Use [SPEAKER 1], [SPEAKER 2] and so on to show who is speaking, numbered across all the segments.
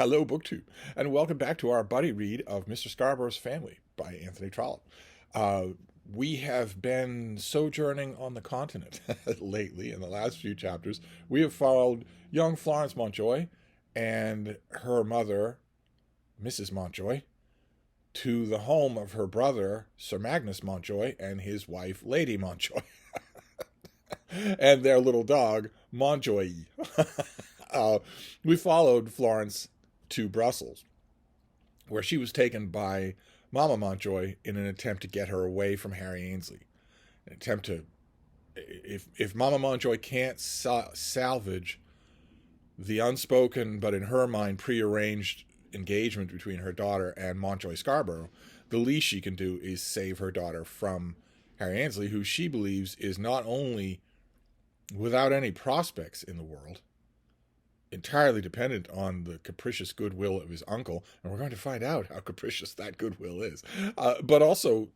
[SPEAKER 1] Hello, BookTube, and welcome back to our buddy read of Mr. Scarborough's Family by Anthony Trollope. Uh, we have been sojourning on the continent lately in the last few chapters. We have followed young Florence Montjoy and her mother, Mrs. Montjoy, to the home of her brother, Sir Magnus Montjoy, and his wife, Lady Montjoy, and their little dog, Montjoy. We followed Florence to Brussels, where she was taken by Mama Montjoy in an attempt to get her away from Harry Ainsley. An attempt to, if Mama Montjoy can't salvage the unspoken but in her mind prearranged engagement between her daughter and Montjoy Scarborough, the least she can do is save her daughter from Harry Ainsley, who she believes is not only without any prospects in the world, entirely dependent on the capricious goodwill of his uncle, and we're going to find out how capricious that goodwill is, but also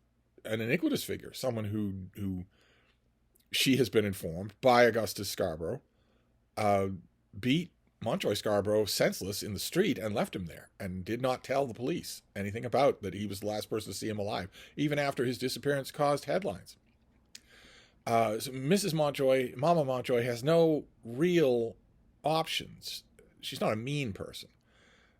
[SPEAKER 1] an iniquitous figure, someone who she has been informed by Augustus Scarborough beat Montjoy Scarborough senseless in the street and left him there, and did not tell the police anything about that he was the last person to see him alive, even after his disappearance caused headlines. So Mrs. Montjoy, Mama Montjoy, has no real options. She's not a mean person.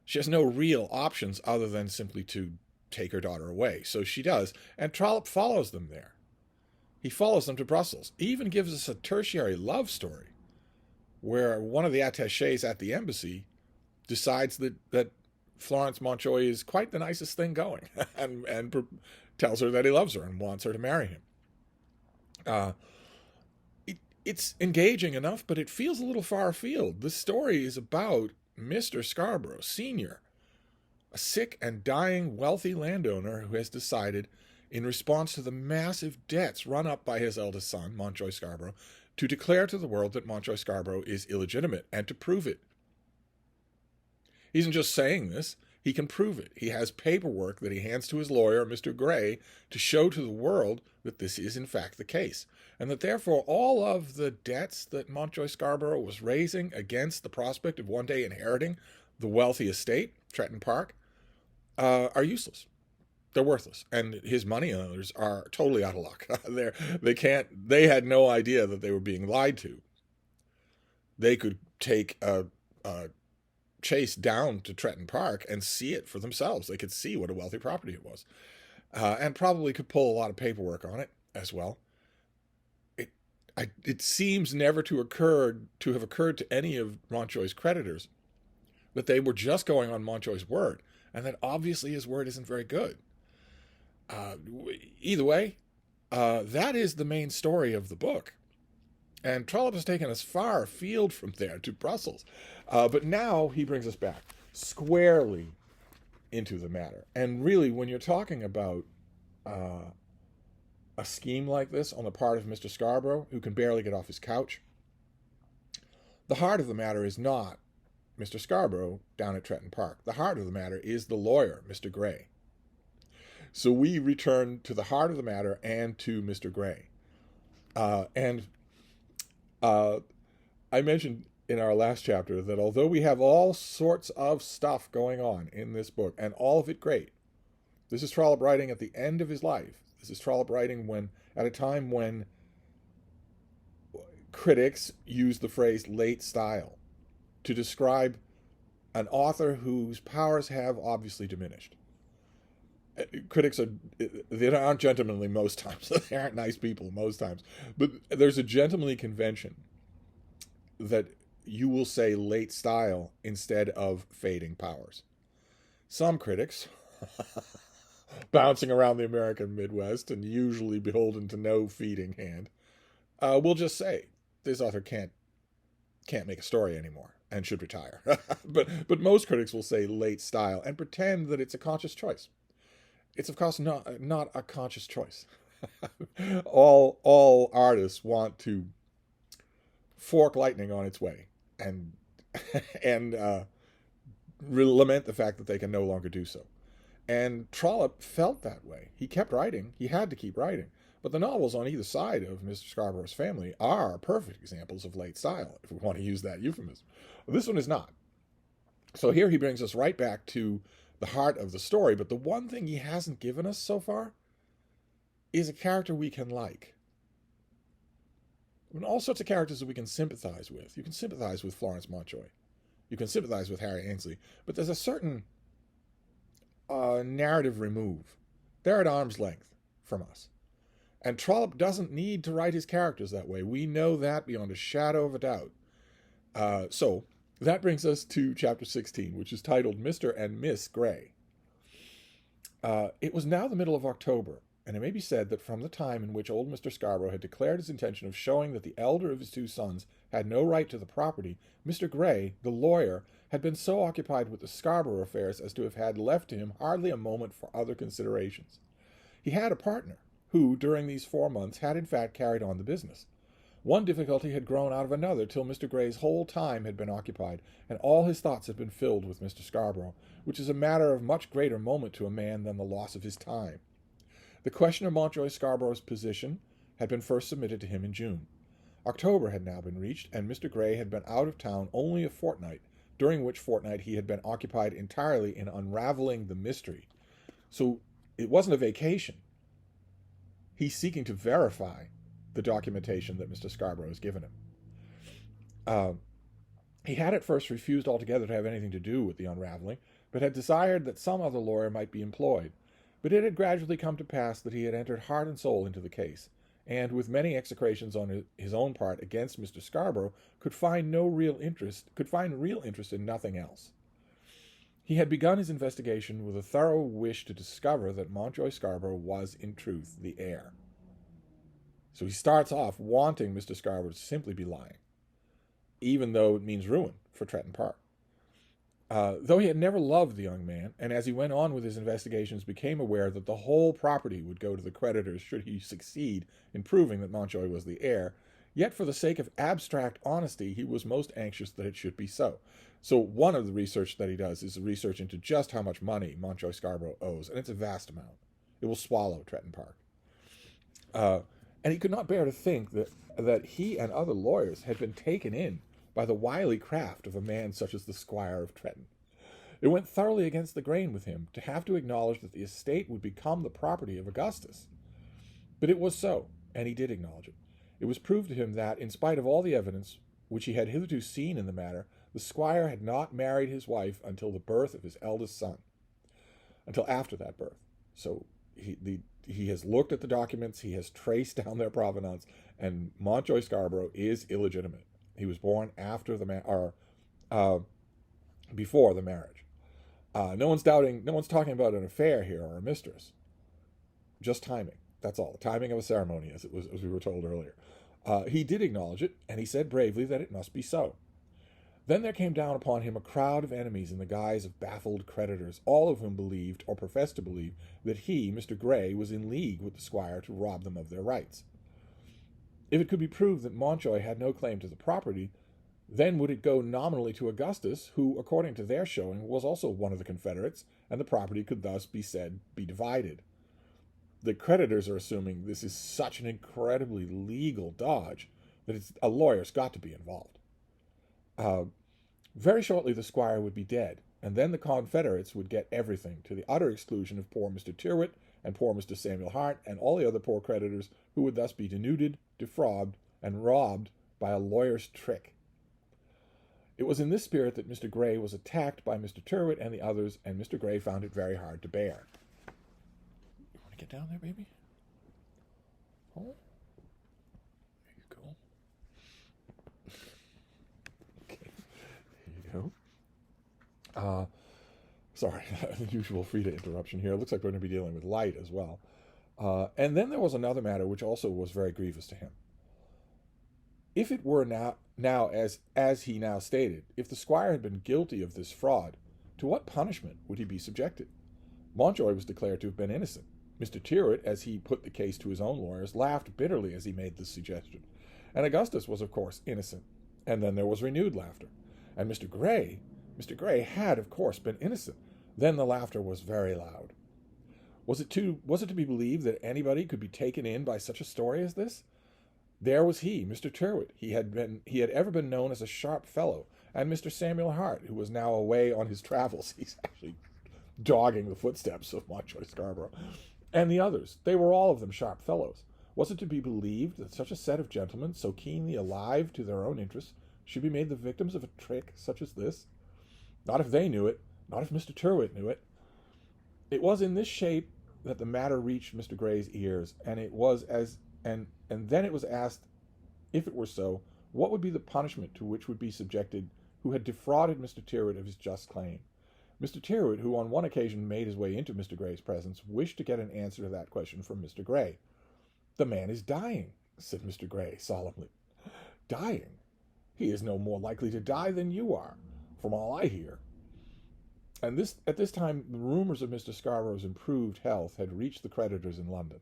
[SPEAKER 1] She has no real options other than simply to take her daughter away. So she does, and Trollope follows them there. He follows them to Brussels. He even gives us a tertiary love story where one of the attachés at the embassy decides that Florence Montjoy is quite the nicest thing going and tells her that he loves her and wants her to marry him. It's engaging enough, but it feels a little far afield. This story is about Mr. Scarborough, Sr., a sick and dying wealthy landowner who has decided, in response to the massive debts run up by his eldest son, Montjoy Scarborough, to declare to the world that Montjoy Scarborough is illegitimate and to prove it. He isn't just saying this, he can prove it. He has paperwork that he hands to his lawyer, Mr. Gray, to show to the world that this is in fact the case, and that therefore all of the debts that Montjoy Scarborough was raising against the prospect of one day inheriting the wealthy estate, Tretton Park, are useless. They're worthless, and his money owners are totally out of luck. They had no idea that they were being lied to. They could take a chase down to Tretton Park and see it for themselves. They could see what a wealthy property it was, and probably could pull a lot of paperwork on it as well. It seems never to have occurred to any of Montjoy's creditors that they were just going on Montjoy's word, and that obviously his word isn't very good. Either way, that is the main story of the book. And Trollope has taken us far afield from there to Brussels. But now he brings us back squarely into the matter. And really, when you're talking about a scheme like this on the part of Mr. Scarborough, who can barely get off his couch, the heart of the matter is not Mr. Scarborough down at Tretton Park. The heart of the matter is the lawyer, Mr. Gray. So we return to the heart of the matter and to Mr. Gray. I mentioned in our last chapter that although we have all sorts of stuff going on in this book, and all of it great, this is Trollope writing at the end of his life. This is Trollope writing at a time when critics use the phrase late style to describe an author whose powers have obviously diminished. Critics they aren't gentlemanly most times. They aren't nice people most times. But there's a gentlemanly convention that you will say late style instead of fading powers. Some critics, bouncing around the American Midwest and usually beholden to no feeding hand, will just say this author can't make a story anymore and should retire. but most critics will say late style and pretend that it's a conscious choice. It's of course not a conscious choice. All artists want to fork lightning on its way and lament the fact that they can no longer do so. And Trollope felt that way. He kept writing. He had to keep writing. But the novels on either side of Mr. Scarborough's Family are perfect examples of late style, if we want to use that euphemism. This one is not. So here he brings us right back to the heart of the story, but the one thing he hasn't given us so far is a character we can like. I mean, all sorts of characters that we can sympathize with. You can sympathize with Florence Montjoy. You can sympathize with Harry Ainsley, but there's a certain narrative remove. They're at arm's length from us. And Trollope doesn't need to write his characters that way. We know that beyond a shadow of a doubt. So that brings us to chapter 16, which is titled Mr. and Miss Grey. It was now the middle of October, and it may be said that from the time in which old Mr. Scarborough had declared his intention of showing that the elder of his two sons had no right to the property, Mr. Grey, the lawyer, had been so occupied with the Scarborough affairs as to have had left to him hardly a moment for other considerations. He had a partner, who, during these 4 months, had in fact carried on the business. One difficulty had grown out of another till Mr. Grey's whole time had been occupied, and all his thoughts had been filled with Mr. Scarborough, which is a matter of much greater moment to a man than the loss of his time. The question of Montjoy Scarborough's position had been first submitted to him in June. October had now been reached, and Mr. Grey had been out of town only a fortnight, during which fortnight he had been occupied entirely in unraveling the mystery. So it wasn't a vacation. He's seeking to verify the documentation that Mr. Scarborough has given him. He had at first refused altogether to have anything to do with the unraveling, but had desired that some other lawyer might be employed. But it had gradually come to pass that he had entered heart and soul into the case, and with many execrations on his own part against Mr. Scarborough, could find real interest in nothing else. He had begun his investigation with a thorough wish to discover that Montjoy Scarborough was, in truth, the heir. So he starts off wanting Mr. Scarborough to simply be lying, even though it means ruin for Tretton Park. Though he had never loved the young man, and as he went on with his investigations became aware that the whole property would go to the creditors should he succeed in proving that Montjoy was the heir, yet for the sake of abstract honesty he was most anxious that it should be so. So one of the research that he does is research into just how much money Montjoy Scarborough owes, and it's a vast amount. It will swallow Tretton Park. And he could not bear to think that he and other lawyers had been taken in by the wily craft of a man such as the Squire of Tretton. It went thoroughly against the grain with him to have to acknowledge that the estate would become the property of Augustus. But it was so, and he did acknowledge it. It was proved to him that, in spite of all the evidence which he had hitherto seen in the matter, the squire had not married his wife until the birth of his eldest son, until after that birth. So he has looked at the documents, he has traced down their provenance, and Montjoy Scarborough is illegitimate. He was born after before the marriage. No one's talking about an affair here or a mistress. Just timing. That's all. The timing of a ceremony, as we were told earlier. He did acknowledge it, and he said bravely that it must be so. Then there came down upon him a crowd of enemies in the guise of baffled creditors, all of whom believed, or professed to believe, that he, Mr. Grey, was in league with the squire to rob them of their rights. If it could be proved that Montjoy had no claim to the property, then would it go nominally to Augustus, who, according to their showing, was also one of the confederates, and the property could thus be said be divided. The creditors are assuming this is such an incredibly legal dodge that a lawyer's got to be involved. Very shortly the squire would be dead, and then the confederates would get everything, to the utter exclusion of poor Mr. Tyrwhitt and poor Mr. Samuel Hart and all the other poor creditors, who would thus be denuded, defrauded, and robbed by a lawyer's trick. It was in this spirit that Mr. Grey was attacked by Mr. Tyrwhitt and the others, and Mr. Grey found it very hard to bear. You want to get down there, baby? Oh, there you go. Okay, there you go. Sorry, unusual Frida interruption here. It looks like we're going to be dealing with light as well. And then there was another matter which also was very grievous to him. If it were now as he now stated, if the squire had been guilty of this fraud, to what punishment would he be subjected? Montjoy was declared to have been innocent. Mr. Tyrwhitt, as he put the case to his own lawyers, laughed bitterly as he made this suggestion. And Augustus was, of course, innocent. And then there was renewed laughter. And Mr. Grey had, of course, been innocent. Then the laughter was very loud. Was it to be believed that anybody could be taken in by such a story as this? There was he, Mr. Tyrwhitt. He had ever been known as a sharp fellow, and Mr. Samuel Hart, who was now away on his travels. He's actually dogging the footsteps of Montjoy Scarborough. And the others, they were all of them sharp fellows. Was it to be believed that such a set of gentlemen, so keenly alive to their own interests, should be made the victims of a trick such as this? Not if they knew it, not if Mr. Tyrrwhit knew it. It was in this shape that the matter reached Mr. Grey's ears, and then it was asked, if it were so, what would be the punishment to which would be subjected who had defrauded Mr. Tyrrwhit of his just claim. Mr. Tyrrwhit, who on one occasion made his way into Mr. Grey's presence, wished to get an answer to that question from Mr. Grey. "The man is dying," said Mr. Grey solemnly. "Dying? He is no more likely to die than you are, from all I hear." And at this time, the rumors of Mr. Scarborough's improved health had reached the creditors in London.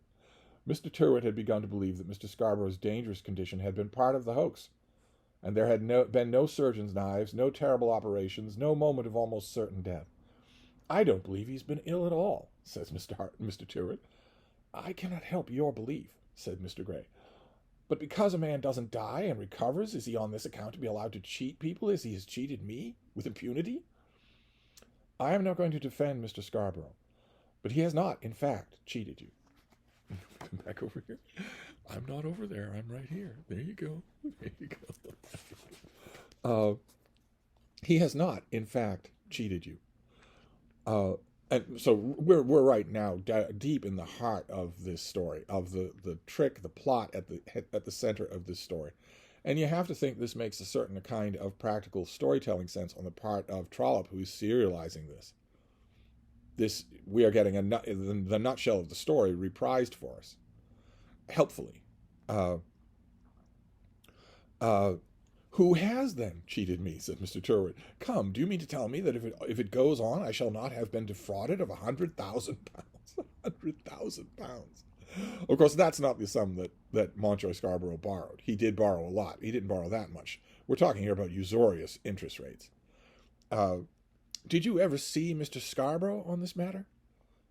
[SPEAKER 1] Mr. Tyrrwhit had begun to believe that Mr. Scarborough's dangerous condition had been part of the hoax, and there had been no surgeon's knives, no terrible operations, no moment of almost certain death. "I don't believe he's been ill at all," says Mr. Tyrrwhit. "I cannot help your belief," said Mr. Grey. "But because a man doesn't die and recovers, is he on this account to be allowed to cheat people as he has cheated me, with impunity?" "I am not going to defend Mr. Scarborough, but he has not, in fact, cheated you." Come back over here. I'm not over there. I'm right here. There you go. There you go. He has not, in fact, cheated you. And so we're right now deep in the heart of this story, of the trick, the plot at the center of this story. And you have to think this makes a certain kind of practical storytelling sense on the part of Trollope, who is serializing this. We are getting the nutshell of the story reprised for us, helpfully. "Who has then cheated me?" said Mr. Tyrrwhit. "Come, do you mean to tell me that if it goes on, I shall not have been defrauded of £100,000? £100,000. Of course, that's not the sum that Montjoy Scarborough borrowed. He did borrow a lot. He didn't borrow that much. We're talking here about usurious interest rates. Did you ever see Mr. Scarborough on this matter?"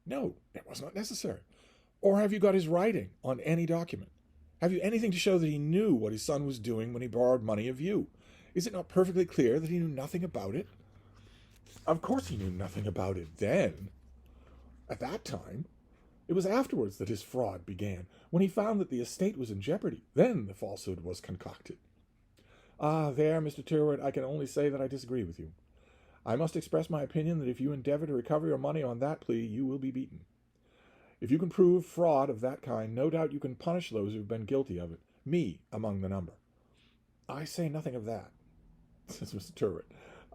[SPEAKER 1] "No, it was not necessary." "Or have you got his writing on any document? Have you anything to show that he knew what his son was doing when he borrowed money of you? Is it not perfectly clear that he knew nothing about it?" "Of course he knew nothing about it then. At that time. It was afterwards that his fraud began, when he found that the estate was in jeopardy. Then the falsehood was concocted." "Ah, there, Mr. Tyrrwhit, I can only say that I disagree with you. I must express my opinion that if you endeavor to recover your money on that plea, you will be beaten. If you can prove fraud of that kind, no doubt you can punish those who have been guilty of it, me among the number." "I say nothing of that," says Mr. Tyrrwhit.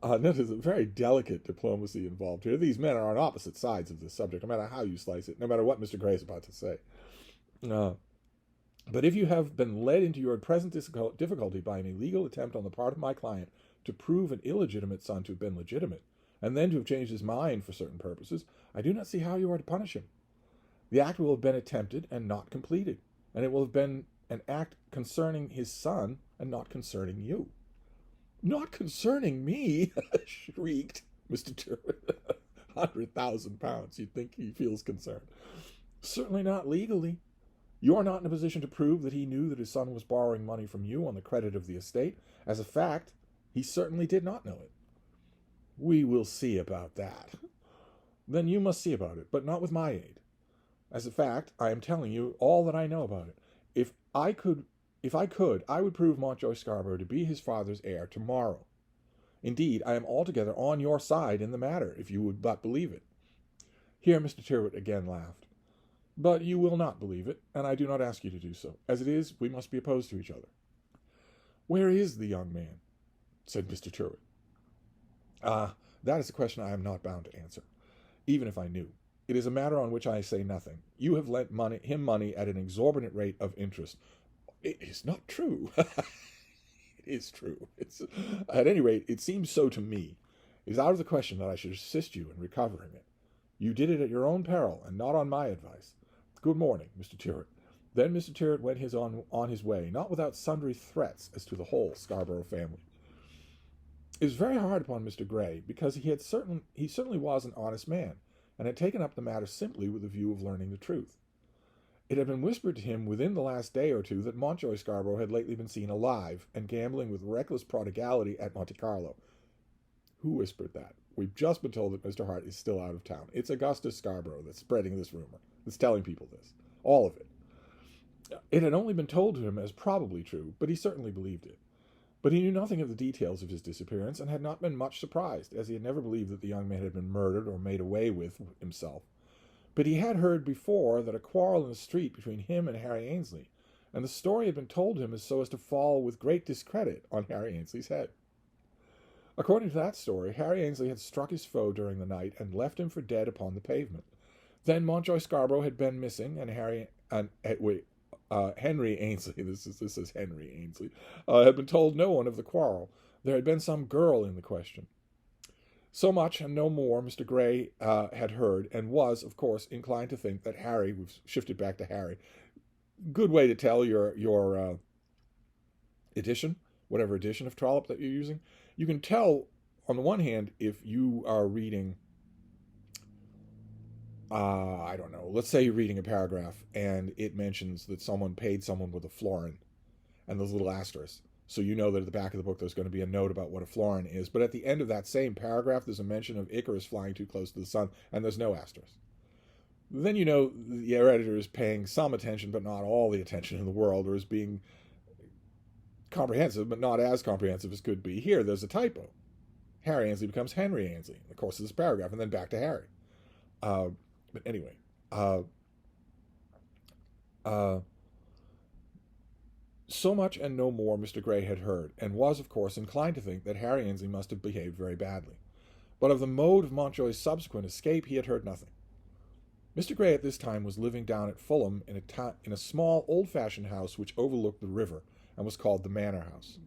[SPEAKER 1] That is a very delicate diplomacy involved here. These men are on opposite sides of this subject, no matter how you slice it, no matter what Mr. Grey is about to say. "But if you have been led into your present difficulty by an illegal attempt on the part of my client to prove an illegitimate son to have been legitimate, and then to have changed his mind for certain purposes, I do not see how you are to punish him. The act will have been attempted and not completed, and it will have been an act concerning his son and not concerning you." "Not concerning me!" shrieked Mr. Tyrrwhit. £100,000. You'd think he feels concerned. "Certainly not legally. You are not in a position to prove that he knew that his son was borrowing money from you on the credit of the estate. As a fact, he certainly did not know it." "We will see about that." "Then you must see about it, but not with my aid. As a fact, I am telling you all that I know about it. If I could, I would prove Montjoy Scarborough to be his father's heir tomorrow. Indeed, I am altogether on your side in the matter, if you would but believe it." Here Mr. Tyrrwhit again laughed. "But you will not believe it, and I do not ask you to do so. As it is, we must be opposed to each other." "Where is the young man?" said Mr. Tyrrwhit. That is a question I am not bound to answer, even if I knew. It is a matter on which I say nothing. You have lent him money at an exorbitant rate of interest." "It is not true." "It is true. At any rate, it seems so to me. It is out of the question that I should assist you in recovering it. You did it at your own peril, and not on my advice. Good morning, Mr. Tyrrwhit." Then Mr. Tyrrwhit went on his way, not without sundry threats as to the whole Scarborough family. It was very hard upon Mr. Grey, because he certainly was an honest man, and had taken up the matter simply with the view of learning the truth. It had been whispered to him within the last day or two that Montjoy Scarborough had lately been seen alive, and gambling with reckless prodigality at Monte Carlo, Who whispered that? We've just been told that Mr. Hart is still out of town. It's Augustus Scarborough that's spreading this rumor, that's telling people this. All of it. It had only been told to him as probably true, but he certainly believed it. But he knew nothing of the details of his disappearance, and had not been much surprised, as he had never believed that the young man had been murdered or made away with himself. But he had heard before that a quarrel in the street between him and Harry Ainsley, and the story had been told him so as to fall with great discredit on Harry Ainsley's head. According to that story, Harry Ainsley had struck his foe during the night and left him for dead upon the pavement. Then Mountjoy Scarborough had been missing, and Henry Ainsley, this is Henry Ainsley, had been told no one of the quarrel. There had been some girl in the question. So much and no more Mr. Grey had heard, and was, of course, inclined to think that Harry, we've shifted back to Harry, good way to tell your edition, whatever edition of Trollope that you're using. You can tell, on the one hand, if you are reading, I don't know, let's say you're reading a paragraph and it mentions that someone paid someone with a florin and those little asterisks. So you know that at the back of the book there's going to be a note about what a florin is. But at the end of that same paragraph, there's a mention of Icarus flying too close to the sun, and there's no asterisk. Then you know your editor is paying some attention, but not all the attention in the world, or is being comprehensive, but not as comprehensive as could be. Here, there's a typo. Harry Ainsley becomes Henry Ainsley in the course of this paragraph, and then back to Harry. But anyway, so much and no more Mr. Grey had heard, and was, of course, inclined to think that Harry Ainsley must have behaved very badly. But of the mode of Mountjoy's subsequent escape he had heard nothing. Mr. Grey at this time was living down at Fulham in a small, old-fashioned house which overlooked the river, and was called the Manor House.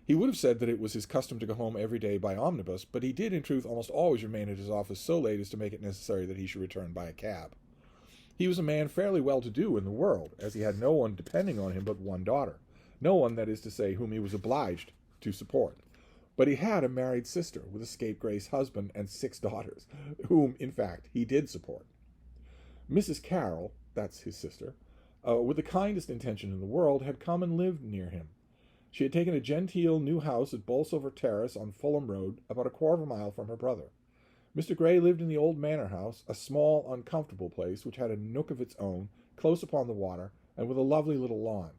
[SPEAKER 1] He would have said that it was his custom to go home every day by omnibus, but he did in truth almost always remain at his office so late as to make it necessary that he should return by a cab. He was a man fairly well-to-do in the world, as he had no one depending on him but one daughter, no one, that is to say, whom he was obliged to support. But he had a married sister with a scapegrace husband and 6 daughters, whom, in fact, he did support. Mrs. Carroll, that's his sister, with the kindest intention in the world, had come and lived near him. She had taken a genteel new house at Bolsover Terrace on Fulham Road, about a quarter of a mile from her brother. Mr. Grey lived in the old manor house, a small, uncomfortable place which had a nook of its own, close upon the water, and with a lovely little lawn.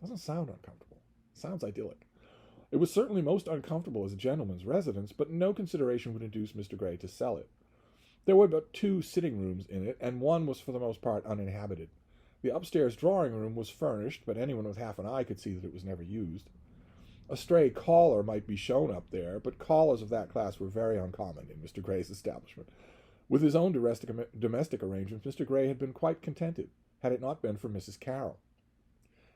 [SPEAKER 1] Doesn't sound uncomfortable. Sounds idyllic. It was certainly most uncomfortable as a gentleman's residence, but no consideration would induce Mr. Grey to sell it. There were but 2 sitting rooms in it, and one was for the most part uninhabited. The upstairs drawing-room was furnished, but anyone with half an eye could see that it was never used. A stray caller might be shown up there, but callers of that class were very uncommon in Mr. Grey's establishment. With his own domestic arrangements, Mr. Grey had been quite contented, had it not been for Mrs. Carroll.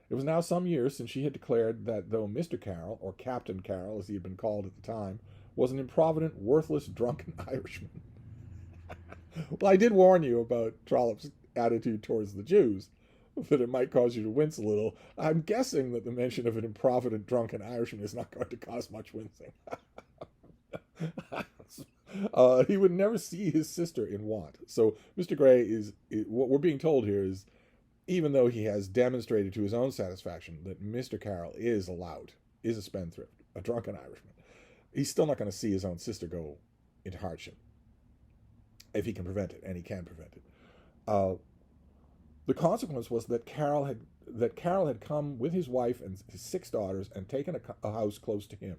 [SPEAKER 1] It was now some years since she had declared that though Mr. Carroll, or Captain Carroll as he had been called at the time, was an improvident, worthless, drunken Irishman. Well, I did warn you about Trollope's attitude towards the Jews, that it might cause you to wince a little. I'm guessing that the mention of an improvident, drunken Irishman is not going to cause much wincing. He would never see his sister in want. So Mr. Grey what we're being told here is, even though he has demonstrated to his own satisfaction that Mr. Carroll is a spendthrift, a drunken Irishman, he's still not going to see his own sister go into hardship. If he can prevent it, and he can prevent it. The consequence was that Carroll had come with his wife and his 6 daughters and taken a house close to him.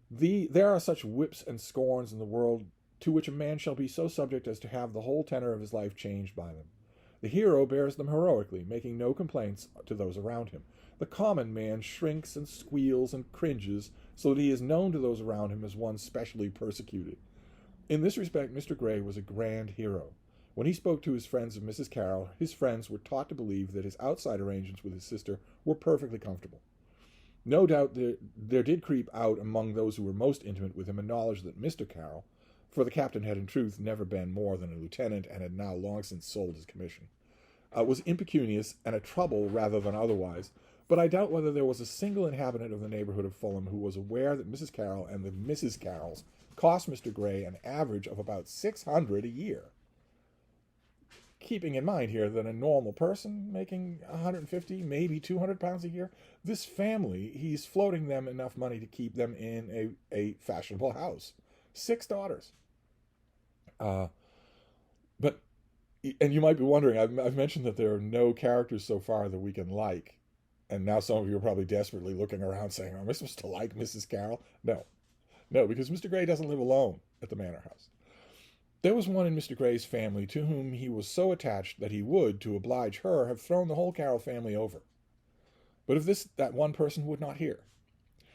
[SPEAKER 1] There are such whips and scorns in the world to which a man shall be so subject as to have the whole tenor of his life changed by them. The hero bears them heroically, making no complaints to those around him. The common man shrinks and squeals and cringes, so that he is known to those around him as one specially persecuted. In this respect, Mr. Grey was a grand hero. When he spoke to his friends of Mrs. Carroll, his friends were taught to believe that his outside arrangements with his sister were perfectly comfortable. No doubt there did creep out among those who were most intimate with him a knowledge that Mr. Carroll, for the captain had in truth never been more than a lieutenant and had now long since sold his commission, was impecunious and a trouble rather than otherwise, but I doubt whether there was a single inhabitant of the neighborhood of Fulham who was aware that Mrs. Carroll and the Mrs. Carrolls cost Mr. Grey an average of about $600 a year. keeping in mind here that a normal person making 150, maybe 200 pounds a year, this family, he's floating them enough money to keep them in a fashionable house. 6 daughters. But, and you might be wondering, I've mentioned that there are no characters so far that we can like. And now some of you are probably desperately looking around saying, am I supposed to like Mrs. Carroll? No. No, because Mr. Grey doesn't live alone at the manor house. There was one in Mr. Grey's family to whom he was so attached that he would, to oblige her, have thrown the whole Carroll family over. But of this that one person would not hear.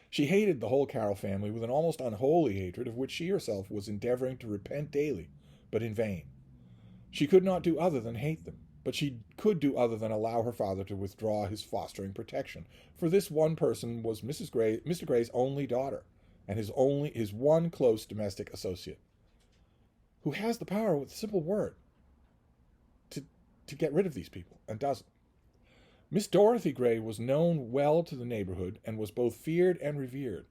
[SPEAKER 1] She hated the whole Carroll family with an almost unholy hatred of which she herself was endeavoring to repent daily, but in vain. She could not do other than hate them, but she could do other than allow her father to withdraw his fostering protection, for this one person was Mr. Grey's only daughter, and his one close domestic associate, who has the power with a simple word to get rid of these people, and doesn't. Miss Dorothy Grey was known well to the neighborhood, and was both feared and revered.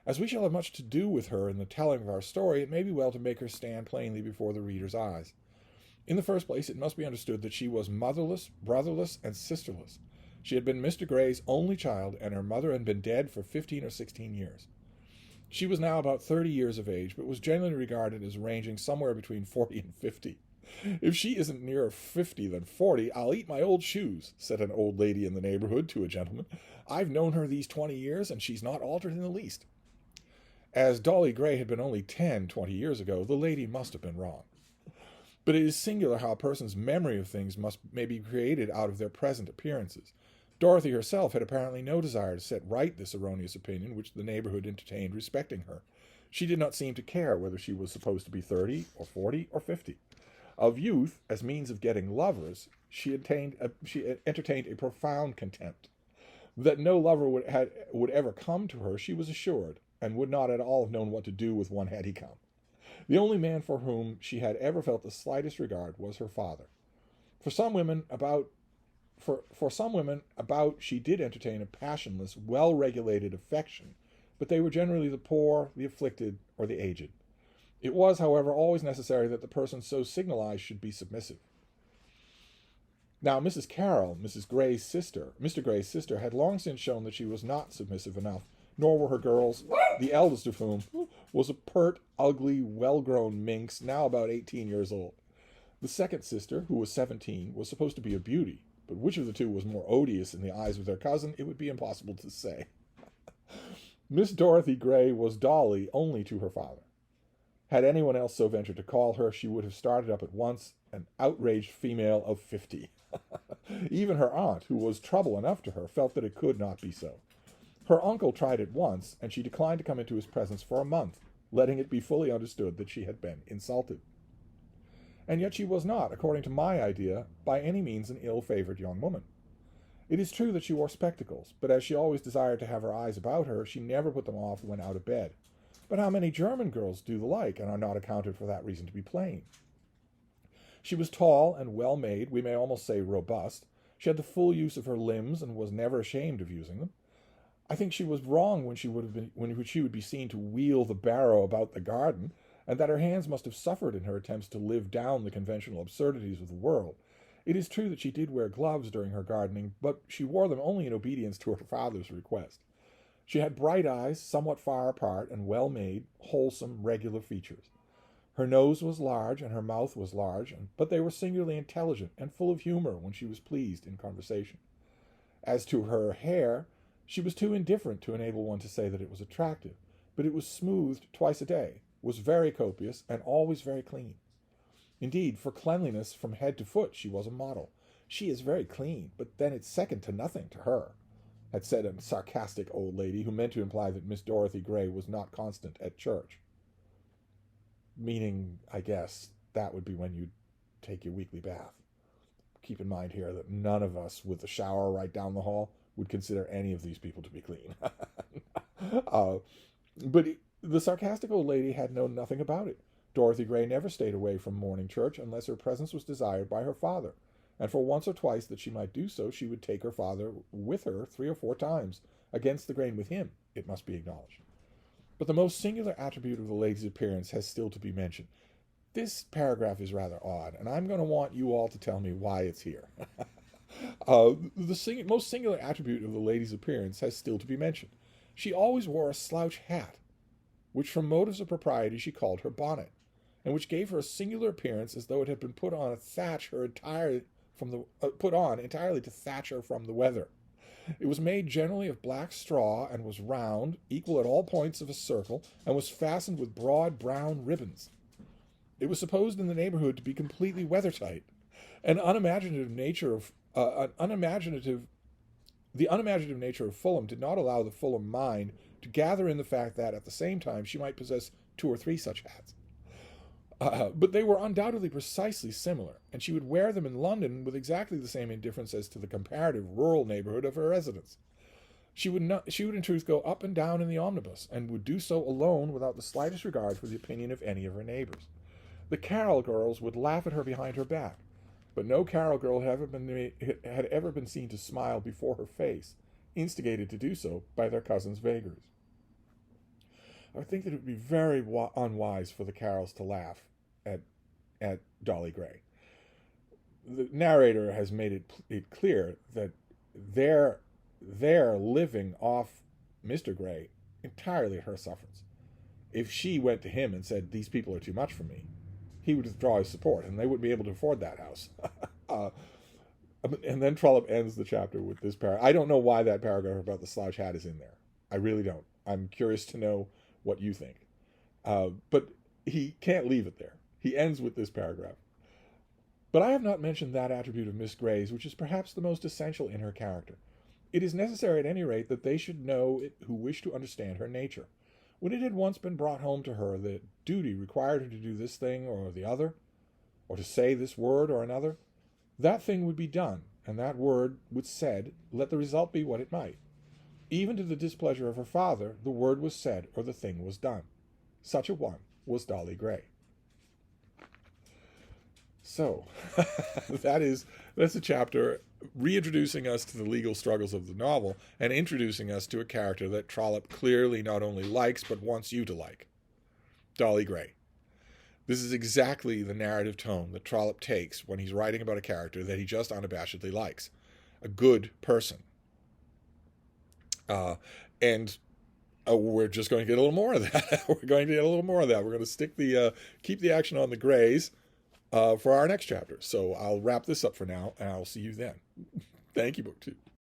[SPEAKER 1] As we shall have much to do with her in the telling of our story, it may be well to make her stand plainly before the reader's eyes. In the first place, it must be understood that she was motherless, brotherless, and sisterless. She had been Mr. Grey's only child, and her mother had been dead for 15 or 16 years. She was now about 30 years of age, but was generally regarded as ranging somewhere between 40 and 50. If she isn't nearer 50 than 40, I'll eat my old shoes, said an old lady in the neighborhood to a gentleman. I've known her these 20 years, and she's not altered in the least. As Dolly Grey had been only 20 years ago, the lady must have been wrong. But it is singular how a person's memory of things may be created out of their present appearances. Dorothy herself had apparently no desire to set right this erroneous opinion which the neighborhood entertained respecting her. She did not seem to care whether she was supposed to be 30 or 40 or 50. Of youth, as means of getting lovers, she entertained a profound contempt. That no lover would ever come to her, she was assured, and would not at all have known what to do with one had he come. The only man for whom she had ever felt the slightest regard was her father. For some women about she did entertain a passionless, well-regulated affection, but they were generally the poor, the afflicted, or the aged. It was, however, always necessary that the person so signalized should be submissive. Now, Mrs. Carroll, Mr. Grey's sister, had long since shown that she was not submissive enough, nor were her girls, the eldest of whom was a pert, ugly, well-grown minx, now about 18 years old. The second sister, who was 17, was supposed to be a beauty, but which of the two was more odious in the eyes of their cousin, it would be impossible to say. Miss Dorothy Grey was Dolly only to her father. Had anyone else so ventured to call her, she would have started up at once, an outraged female of 50. Even her aunt, who was trouble enough to her, felt that it could not be so. Her uncle tried it once, and she declined to come into his presence for a month, letting it be fully understood that she had been insulted. And yet she was not, according to my idea, by any means an ill-favored young woman. It is true that she wore spectacles, but as she always desired to have her eyes about her, she never put them off when out of bed. But how many German girls do the like, and are not accounted for that reason to be plain? She was tall and well-made, we may almost say robust. She had the full use of her limbs, and was never ashamed of using them. I think she was wrong when she would be seen to wheel the barrow about the garden, and that her hands must have suffered in her attempts to live down the conventional absurdities of the world. It is true that she did wear gloves during her gardening, but she wore them only in obedience to her father's request. She had bright eyes, somewhat far apart, and well-made, wholesome, regular features. Her nose was large, and her mouth was large, but they were singularly intelligent and full of humor when she was pleased in conversation. As to her hair, she was too indifferent to enable one to say that it was attractive, but it was smoothed twice a day, was very copious, and always very clean. Indeed, for cleanliness from head to foot, she was a model. She is very clean, but then it's second to nothing to her, had said a sarcastic old lady who meant to imply that Miss Dorothy Grey was not constant at church. Meaning, I guess, that would be when you take your weekly bath. Keep in mind here that none of us with a shower right down the hall would consider any of these people to be clean. But the sarcastic old lady had known nothing about it. Dorothy Grey never stayed away from morning church unless her presence was desired by her father, and for once or twice that she might do so, she would take her father with her 3 or 4 times, against the grain with him, it must be acknowledged. But the most singular attribute of the lady's appearance has still to be mentioned. This paragraph is rather odd, and I'm going to want you all to tell me why it's here. The most singular attribute of the lady's appearance has still to be mentioned. She always wore a slouch hat, which from motives of propriety she called her bonnet, and which gave her a singular appearance as though it had been put on entirely to thatch her from the weather. It was made generally of black straw, and was round, equal at all points of a circle, and was fastened with broad brown ribbons. It was supposed in the neighborhood to be completely weather-tight. The unimaginative nature of Fulham did not allow the Fulham mind to gather in the fact that, at the same time, she might possess 2 or 3 such hats. But they were undoubtedly precisely similar, and she would wear them in London with exactly the same indifference as to the comparative rural neighborhood of her residence. She would in truth go up and down in the omnibus, and would do so alone without the slightest regard for the opinion of any of her neighbors. The Carroll girls would laugh at her behind her back, but no Carroll girl had ever been seen to smile before her face, instigated to do so by their cousin's vagaries. I think that it would be very unwise for the Carrolls to laugh at Dolly Gray. The narrator has made it clear that they're living off Mr. Gray entirely at her sufferance. If she went to him and said, "These people are too much for me," he would withdraw his support, and they wouldn't be able to afford that house. And then Trollope ends the chapter with this paragraph. I don't know why that paragraph about the slouch hat is in there. I really don't. I'm curious to know what you think. But he can't leave it there. He ends with this paragraph. But I have not mentioned that attribute of Miss Gray's, which is perhaps the most essential in her character. It is necessary at any rate that they should know it who wish to understand her nature. When it had once been brought home to her that duty required her to do this thing or the other, or to say this word or another, that thing would be done, and that word was said, let the result be what it might. Even to the displeasure of her father, the word was said or the thing was done. Such a one was Dolly Gray. So, that's a chapter reintroducing us to the legal struggles of the novel and introducing us to a character that Trollope clearly not only likes but wants you to like. Dolly Gray. This is exactly the narrative tone that Trollope takes when he's writing about a character that he just unabashedly likes. A good person. We're just going to get a little more of that. We're going to keep the action on the Grays for our next chapter. So I'll wrap this up for now, and I'll see you then. Thank you, BookTube.